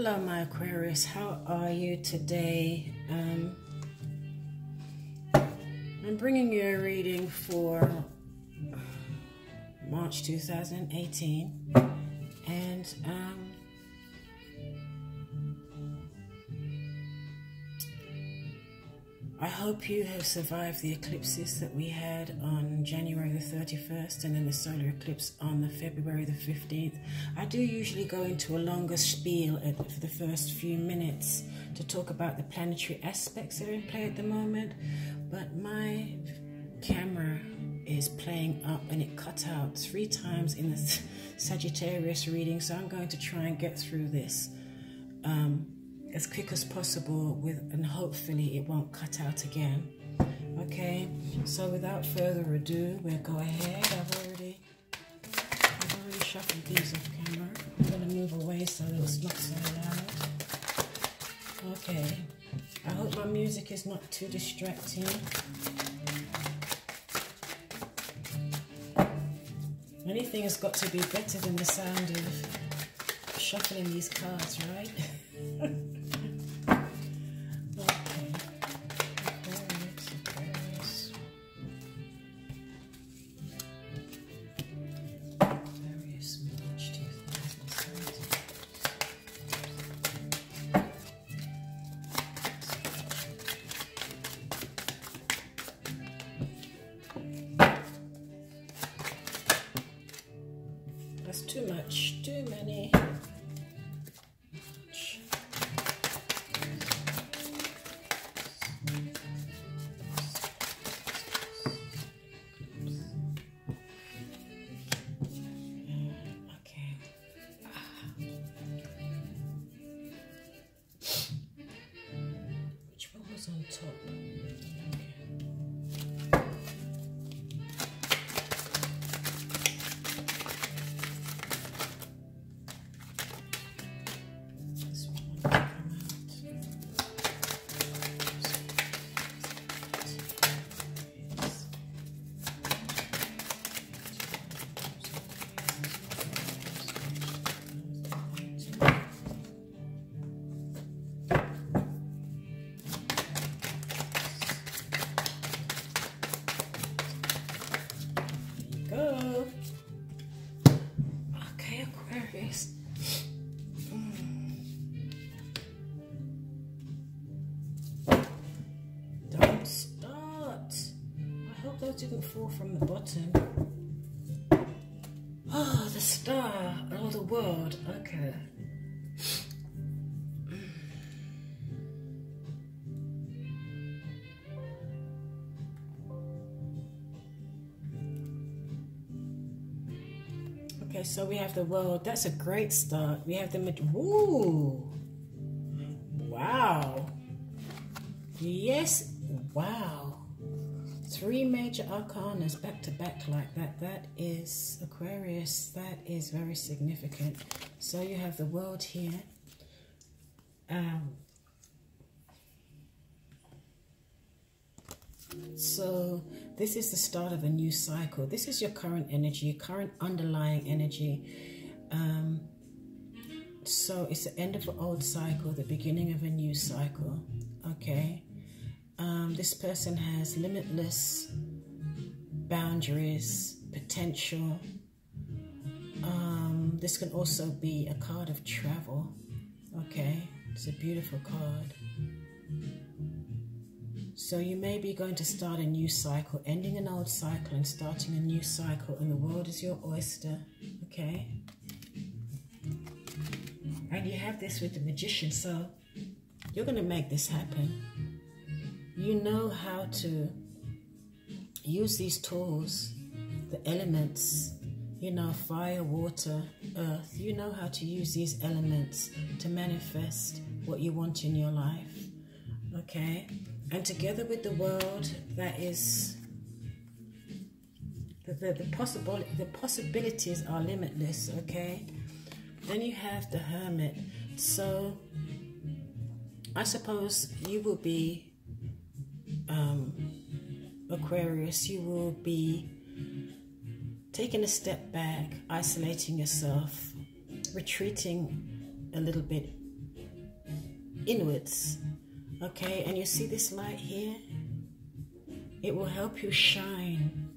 Hello my Aquarius, how are you today? I'm bringing you a reading for March 2018 and I hope you have survived the eclipses that we had on January the 31st and then the solar eclipse on the February the 15th. I do usually go into a longer spiel for the first few minutes to talk about the planetary aspects that are in play at the moment, but my camera is playing up and it cut out 3 times in the Sagittarius reading, so I'm going to try and get through this as quick as possible and hopefully it won't cut out again. Okay, so without further ado, we'll go ahead. I've already shuffled these off camera. I'm going to move away so that it's not so loud. Okay, I hope my music is not too distracting. Anything has got to be better than the sound of shuffling these cards, right? That's too much, too many. Which one was on top? Go. Okay, Aquarius. Don't start. I hope those didn't fall from the bottom. Oh, the star. Oh, the world. Okay. Okay, so we have the world. That's a great start. We have the ooh, wow, yes, wow. 3 major arcanas back to back like that. That is Aquarius. That is very significant. So you have the world here. So this is the start of a new cycle. This is your current energy, current underlying energy. So it's the end of an old cycle, the beginning of a new cycle. Okay. This person has limitless boundaries, potential. This can also be a card of travel. Okay. It's a beautiful card. So you may be going to start a new cycle, ending an old cycle and starting a new cycle, and the world is your oyster, okay? And you have this with the Magician, so you're going to make this happen. You know how to use these tools, the elements, you know, fire, water, earth. You know how to use these elements to manifest what you want in your life, okay? And together with the world, that is, the possibilities are limitless, okay? Then you have the Hermit. So I suppose you will be, Aquarius, you will be taking a step back, isolating yourself, retreating a little bit inwards. Okay, and you see this light here? It will help you shine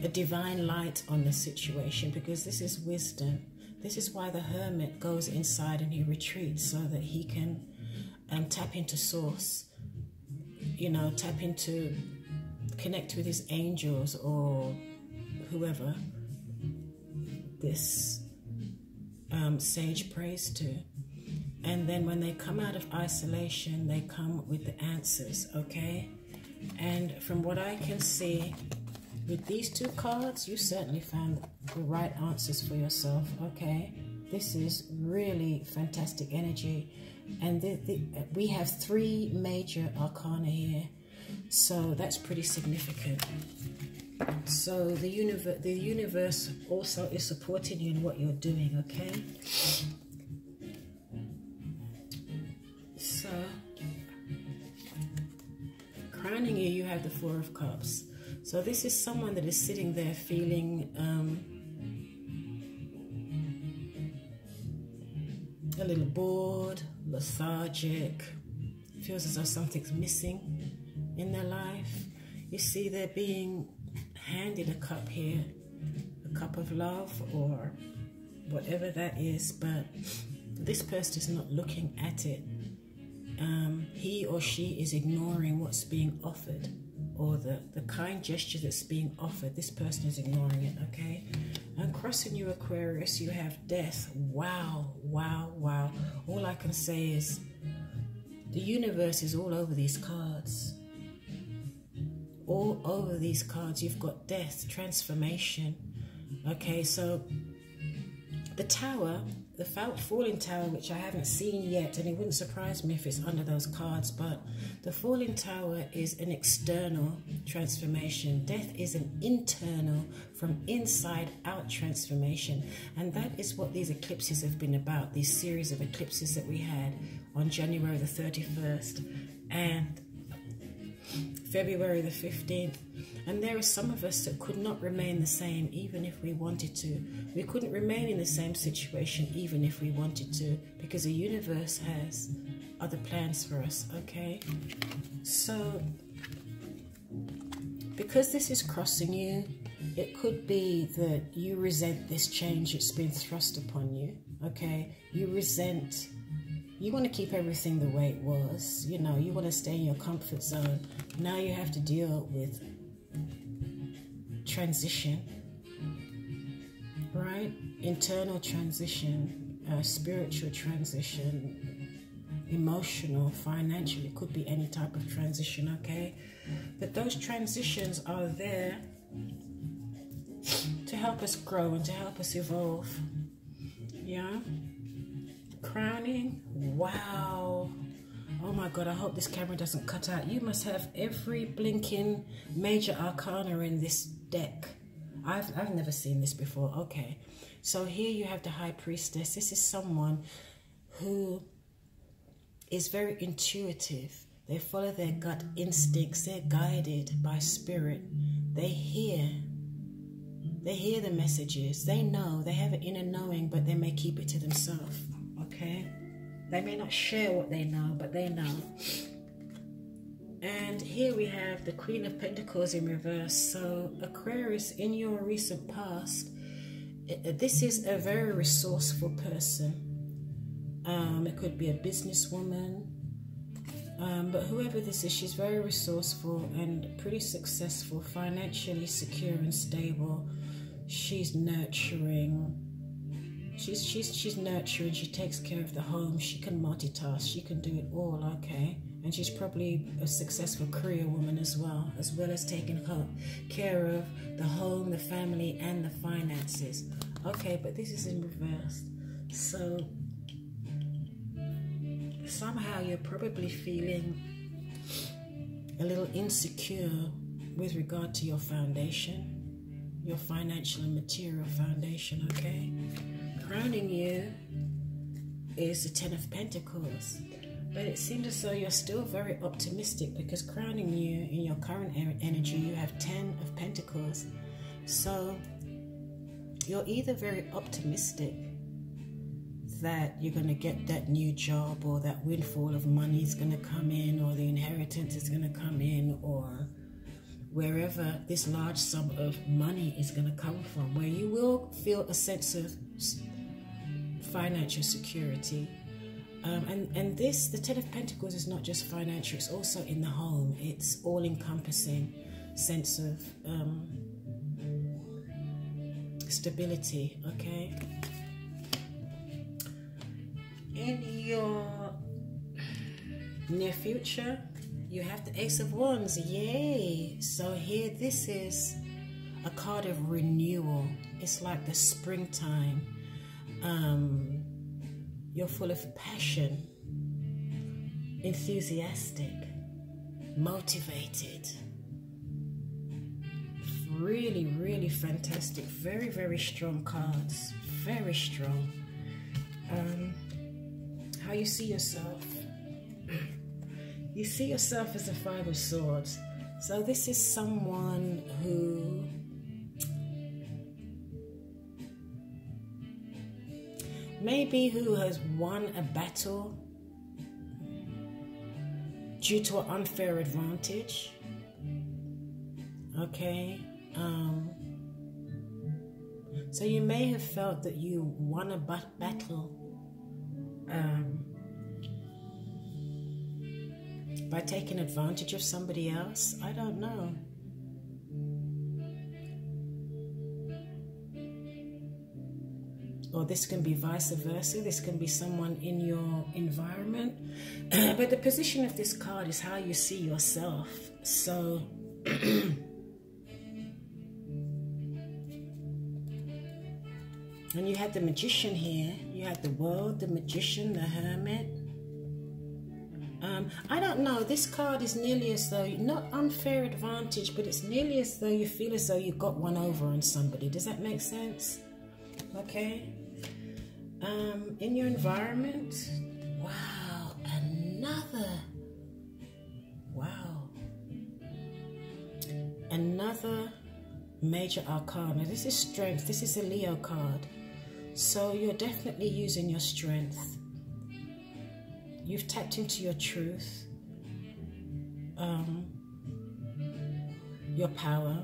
a divine light on the situation, because this is wisdom. This is why the hermit goes inside and he retreats, so that he can tap into source, you know, connect with his angels or whoever this sage prays to. And then when they come out of isolation, they come with the answers, okay? And from what I can see, with these two cards, you certainly found the right answers for yourself, okay? This is really fantastic energy. And we have 3 major arcana here, so that's pretty significant. So the universe also is supporting you in what you're doing, okay? So, crowning you, you have the 4 of Cups. So this is someone that is sitting there feeling a little bored, lethargic, feels as though something's missing in their life. You see they're being handed a cup here, a cup of love or whatever that is, but this person is not looking at it. He or she is ignoring what's being offered, or the kind gesture that's being offered. This person is ignoring it, okay? And crossing you, Aquarius, you have death. Wow, wow, wow. All I can say is the universe is all over these cards. All over these cards, you've got death, transformation. Okay, so the tower, the falling tower, which I haven't seen yet, and it wouldn't surprise me if it's under those cards, but the falling tower is an external transformation. Death is an internal, from inside out transformation. And that is what these eclipses have been about, these series of eclipses that we had on January the 31st and February the 15th. And there are some of us that could not remain the same even if we wanted to. We couldn't remain in the same situation even if we wanted to, because the universe has other plans for us, okay? So, because this is crossing you, it could be that you resent this change that's been thrust upon you, okay? You want to keep everything the way it was. You know, you want to stay in your comfort zone. Now you have to deal with transition, right? Internal transition, spiritual transition, emotional, financial. It could be any type of transition, okay? But those transitions are there to help us grow and to help us evolve. Yeah? Crowning. Wow. Oh my God, I hope this camera doesn't cut out. You must have every blinking major arcana in this deck. I've never seen this before. Okay, so here you have the High Priestess. This is someone who is very intuitive. They follow their gut instincts. They're guided by spirit. They hear the messages. They know. They have an inner knowing, but they may keep it to themselves. Okay? They may not share what they know, but they know. And here we have the Queen of Pentacles in reverse. So Aquarius, in your recent past, this is a very resourceful person. It could be a businesswoman, but whoever this is, she's very resourceful and pretty successful, financially secure and stable. She's nurturing. She's nurturing. She takes care of the home. She can multitask. She can do it all, okay? And she's probably a successful career woman as well as taking care of the home, the family, and the finances. Okay, but this is in reverse. So somehow you're probably feeling a little insecure with regard to your foundation, your financial and material foundation, okay? Crowning you is the 10 of Pentacles. But it seems as though you're still very optimistic, because crowning you in your current energy, you have 10 of Pentacles. So you're either very optimistic, that you're going to get that new job, or that windfall of money is going to come in, or the inheritance is going to come in, or wherever this large sum of money is going to come from, where you will feel a sense of financial security. And this, the Ten of Pentacles, is not just financial, it's also in the home. It's all-encompassing sense of stability, okay? In your near future, you have the Ace of Wands. Yay! So here, this is a card of renewal. It's like the springtime. You're full of passion, enthusiastic, motivated. Really, really fantastic. Very, very strong cards. Very strong. How you see yourself? You see yourself as the Five of Swords. So this is someone who who has won a battle due to an unfair advantage. Okay. So you may have felt that you won a battle by taking advantage of somebody else. I don't know. Or this can be vice versa. This can be someone in your environment. But the position of this card is how you see yourself. So and you had the Magician here. You had the World, the Magician, the Hermit. I don't know. This card is nearly as though, not unfair advantage, but it's nearly as though you feel as though you got one over on somebody. Does that make sense? Okay. In your environment, wow, another major arcana. This is strength. This is a Leo card. So you're definitely using your strength. You've tapped into your truth, your power.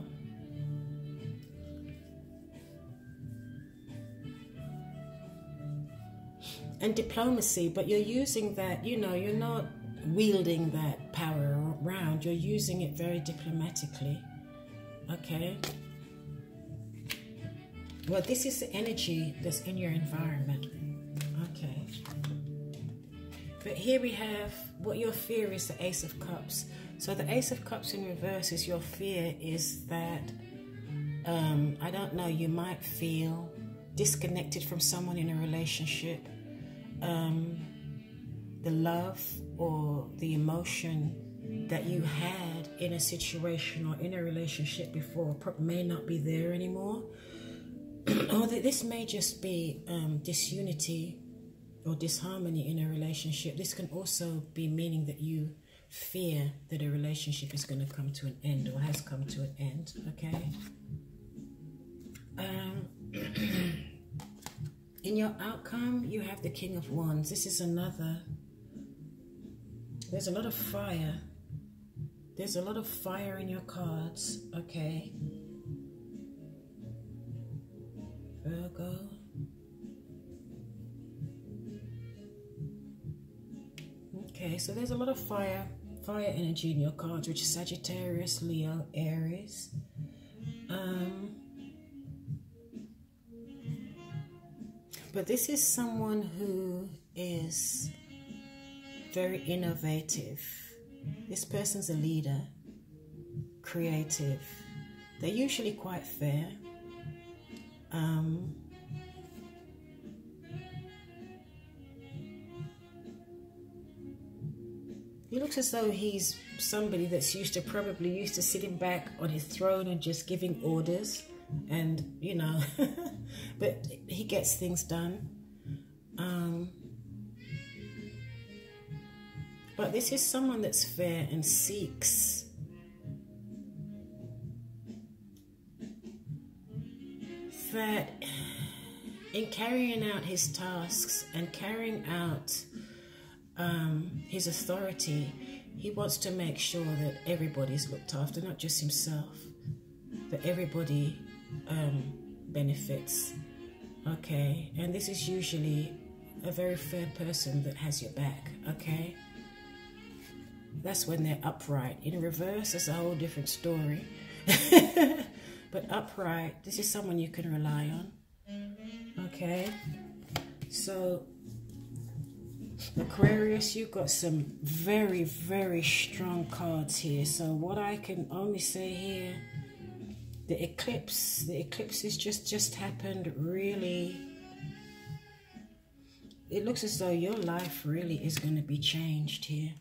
And diplomacy, but you're using that, you know, you're not wielding that power around. You're using it very diplomatically. Okay. Well, this is the energy that's in your environment. Okay. But here we have what your fear is, the Ace of Cups. So the Ace of Cups in reverse is your fear is that, I don't know, you might feel disconnected from someone in a relationship. The love or the emotion that you had in a situation or in a relationship before may not be there anymore. Or that this may just be disunity or disharmony in a relationship. This can also be meaning that you fear that a relationship is going to come to an end or has come to an end. Okay. In your outcome, you have the King of Wands. This is another. There's a lot of fire. There's a lot of fire in your cards. Okay. Virgo. Okay, so there's a lot of fire energy in your cards, which is Sagittarius, Leo, Aries. But this is someone who is very innovative. This person's a leader, creative. They're usually quite fair. He looks as though he's somebody that's probably used to sitting back on his throne and just giving orders. And, you know, but he gets things done. But this is someone that's fair and seeks that in carrying out his tasks and carrying out his authority, he wants to make sure that everybody's looked after, not just himself, that everybody benefits. Okay, and this is usually a very fair person that has your back. Okay, that's when they're upright. In reverse, it's a whole different story. But upright, this is someone you can rely on. Okay, so Aquarius, you've got some very, very strong cards here. So what I can only say here, the eclipse is just happened. Really, it looks as though your life really is going to be changed here.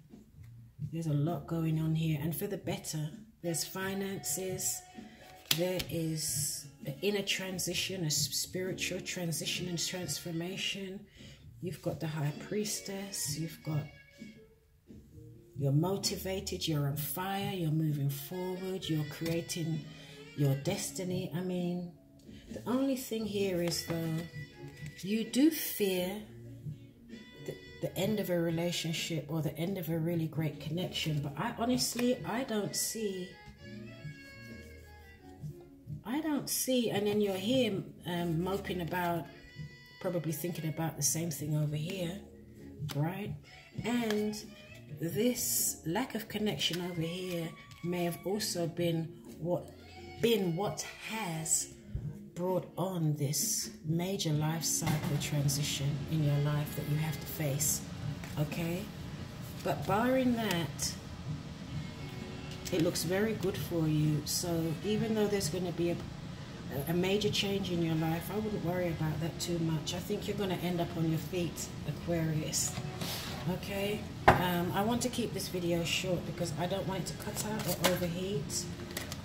There's a lot going on here, and for the better. There's finances, there is an inner transition, a spiritual transition and transformation. You've got the High Priestess, you're motivated, you're on fire, you're moving forward, you're creating your destiny. I mean, the only thing here is, though, you do fear the end of a relationship or the end of a really great connection, but I don't see, and then you're here moping about, probably thinking about the same thing over here, right? And this lack of connection over here may have also been what has brought on this major life cycle transition in your life that you have to face. Okay, but barring that, it looks very good for you. So even though there's going to be a major change in your life, I wouldn't worry about that too much. I think you're going to end up on your feet, Aquarius. Okay, I want to keep this video short because I don't want it to cut out or overheat.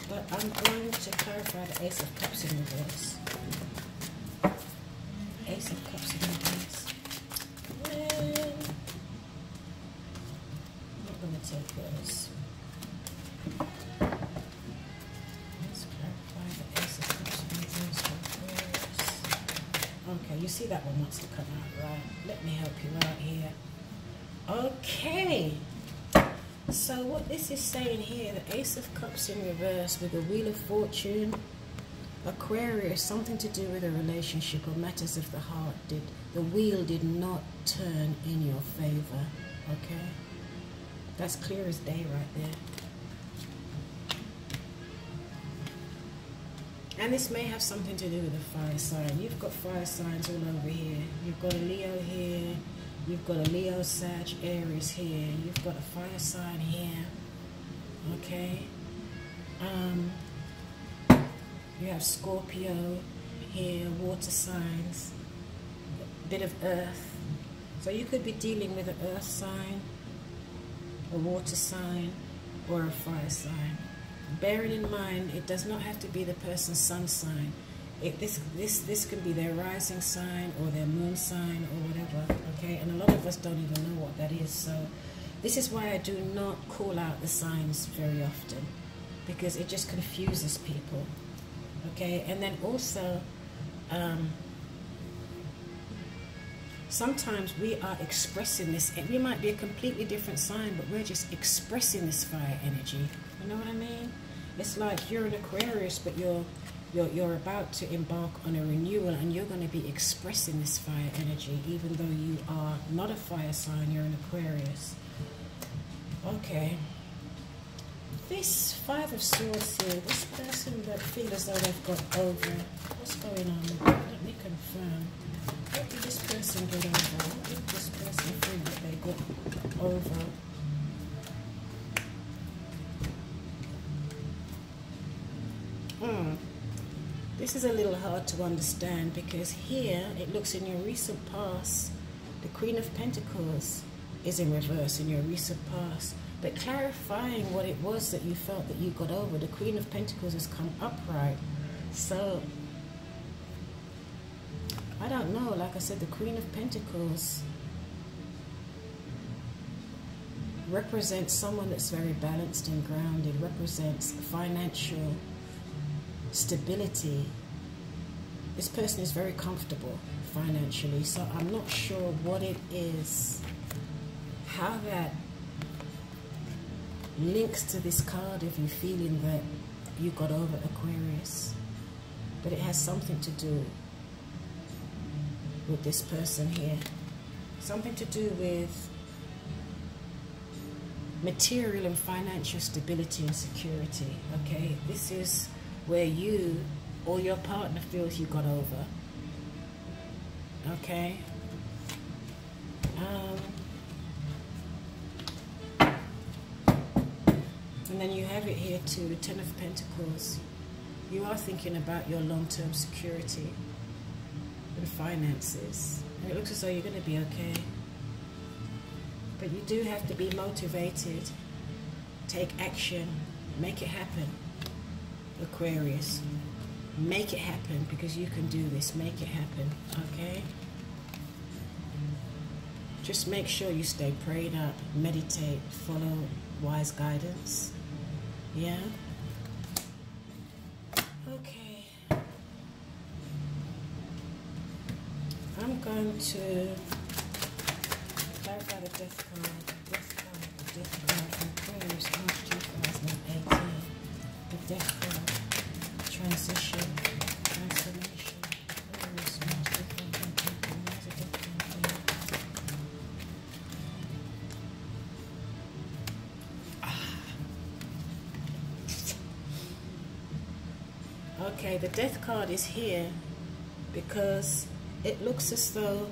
But I'm going to clarify the Ace of Cups in reverse. Ace of Cups in reverse. And I'm not going to take those. Let's clarify the Ace of Cups in reverse for Aquarius. Okay, you see that one wants to come out, right? Let me help you out here. Okay. So what this is saying here, the Ace of Cups in reverse with the Wheel of Fortune, Aquarius, something to do with a relationship or matters of the heart. The wheel did not turn in your favor, okay? That's clear as day right there. And this may have something to do with the fire sign. You've got fire signs all over here. You've got a Leo here. You've got a Leo, Sag, Aries here. You've got a fire sign here. Okay. You have Scorpio here, water signs, a bit of earth. So you could be dealing with an earth sign, a water sign, or a fire sign. Bearing in mind, it does not have to be the person's sun sign. This can be their rising sign or their moon sign or whatever, okay? And a lot of us don't even know what that is. So this is why I do not call out the signs very often, because it just confuses people, okay? And then also, sometimes we are expressing this. We might be a completely different sign, but we're just expressing this fire energy. You know what I mean? It's like you're an Aquarius, but you're about to embark on a renewal, and you're going to be expressing this fire energy, even though you are not a fire sign, you're an Aquarius. Okay. This Five of Swords here, this person that feels as though they've got over, what's going on with that? Let me confirm. What did this person get over? What did this person feel that they got over? This is a little hard to understand, because here it looks in your recent past, the Queen of Pentacles is in reverse in your recent past. But clarifying what it was that you felt that you got over, the Queen of Pentacles has come upright. So, I don't know, like I said, the Queen of Pentacles represents someone that's very balanced and grounded, represents financial stability. This person is very comfortable financially. So I'm not sure what it is, how that links to this card of you feeling that you got over Aquarius. But it has something to do with this person here. Something to do with material and financial stability and security. Okay, this is where you or your partner feels you got over. Okay. And then you have it here too, the Ten of Pentacles. You are thinking about your long-term security and finances. And it looks as though you're going to be okay. But you do have to be motivated, take action, make it happen, Aquarius. Make it happen, because you can do this. Make it happen, okay? Just make sure you stay prayed up, meditate, follow wise guidance. Yeah? Okay. I'm going to clarify the death card. The death card from Aquarius, March 2018. The death card. Transition, transformation. Aquarius, March 2018. Where's the death card? Okay, the death card is here because it looks as though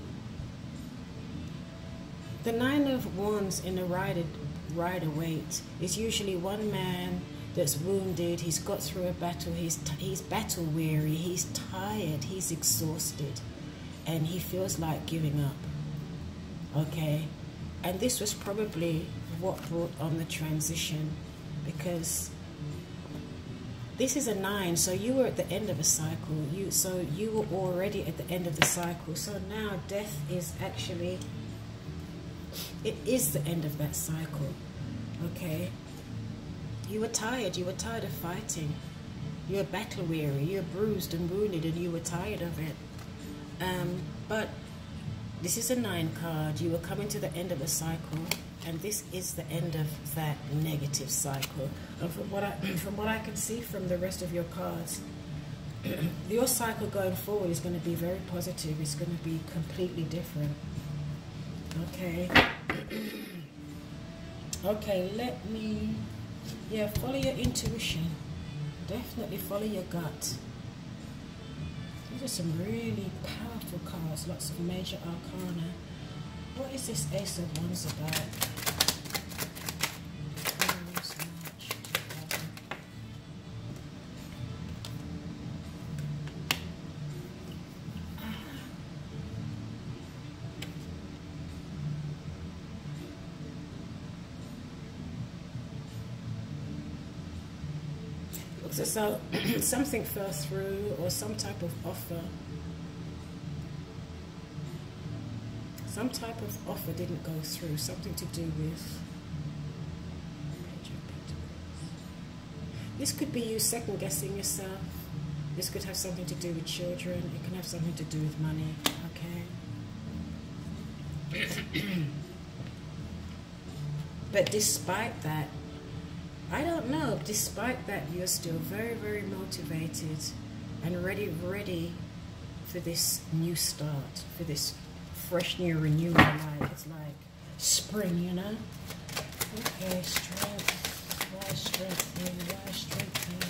the Nine of Wands in the Rider-Waite is usually one man that's wounded. He's got through a battle. He's battle weary. He's tired. He's exhausted, and he feels like giving up. Okay, and this was probably what brought on the transition, because this is a 9, so you were at the end of a cycle. So you were already at the end of the cycle. So now death is actually, it is the end of that cycle. Okay. You were tired. You were tired of fighting. You were battle weary. You were bruised and wounded, and you were tired of it. But this is a 9 card. You were coming to the end of a cycle, and this is the end of that negative cycle. And from what I can see from the rest of your cards, your cycle going forward is going to be very positive. It's going to be completely different. Okay. Okay, let me... Yeah, follow your intuition. Definitely follow your gut. These are some really powerful cards. Lots of major arcana. What is this Ace of Wands about? So something fell through, or some type of offer. Some type of offer didn't go through. Something to do with... This could be you second guessing yourself. This could have something to do with children. It can have something to do with money. Okay. But despite that, I don't know, despite that, you're still very, very motivated and ready for this new start, for this fresh new renewal life. It's like spring, you know? Okay, strength. Why strength here? Why strength here?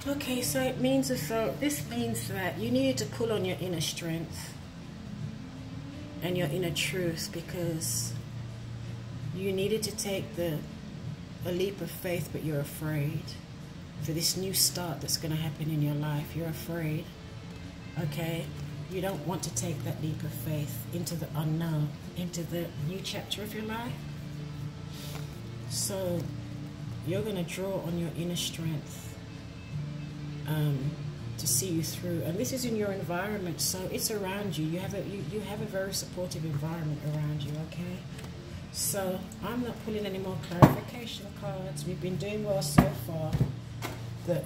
Okay, so it means this means that you needed to pull on your inner strength and your inner truth, because you needed to take a leap of faith, but you're afraid for this new start that's going to happen in your life. You're afraid, okay? You don't want to take that leap of faith into the unknown, into the new chapter of your life. So you're going to draw on your inner strength to see you through. And this is in your environment, so it's around you. You have a very supportive environment around you, okay? So I'm not pulling any more clarification cards. We've been doing well so far. The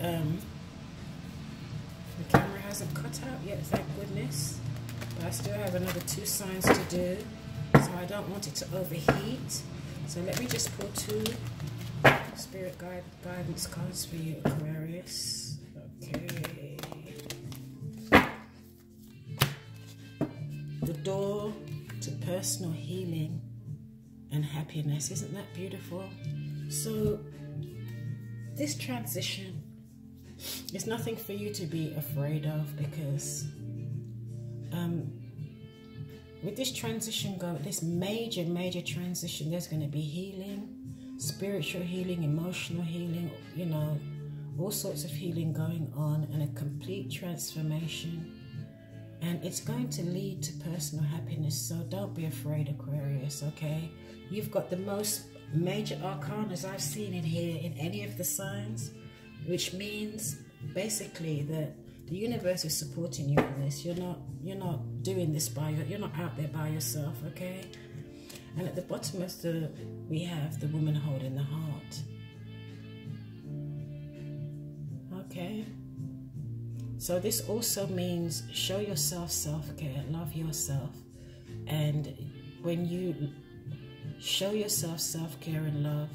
camera hasn't cut out yet, thank goodness. But I still have another 2 signs to do, so I don't want it to overheat. So let me just pull 2 spirit guidance cards for you, Aquarius. Okay. The door to personal healing and happiness. Isn't that beautiful? So this transition is nothing for you to be afraid of, because with this transition this major transition, there's going to be healing, spiritual healing, emotional healing, you know, all sorts of healing going on, and a complete transformation. And it's going to lead to personal happiness. So don't be afraid, Aquarius, okay? You've got the most major arcanas I've seen in here in any of the signs, which means basically that the universe is supporting you in this. You're not doing this you're not out there by yourself, okay? And at the bottom of we have the woman holding the heart. Okay? So this also means show yourself self-care, love yourself. And when you show yourself self-care and love,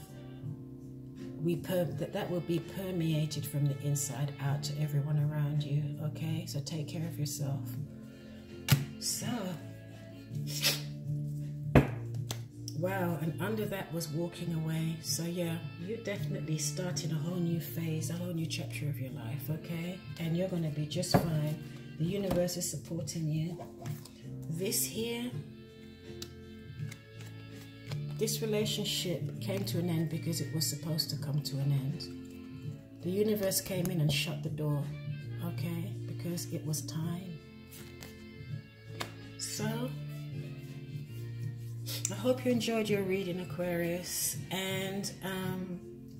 that will be permeated from the inside out to everyone around you, okay? So take care of yourself. So, wow, and under that was walking away. So yeah, you're definitely starting a whole new phase, a whole new chapter of your life, okay? And you're going to be just fine. The universe is supporting you. This here, this relationship came to an end because it was supposed to come to an end. The universe came in and shut the door, okay? Because it was time. So, I hope you enjoyed your reading, Aquarius. And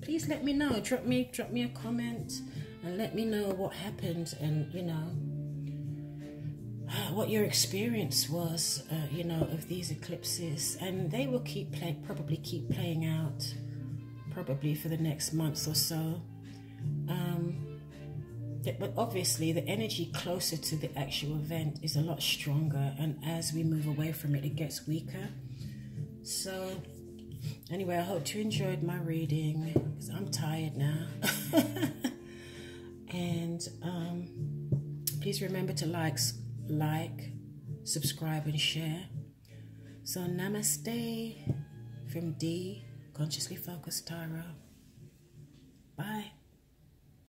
please let me know. Drop me a comment and let me know what happened, and you know what your experience was, you know, of these eclipses. And they will probably keep playing out, probably for the next month or so. But obviously the energy closer to the actual event is a lot stronger, and as we move away from it, it gets weaker. So anyway, I hope you enjoyed my reading, because I'm tired now. And please remember to like, subscribe and share. So namaste from D, Consciously Focused Tarot. Bye.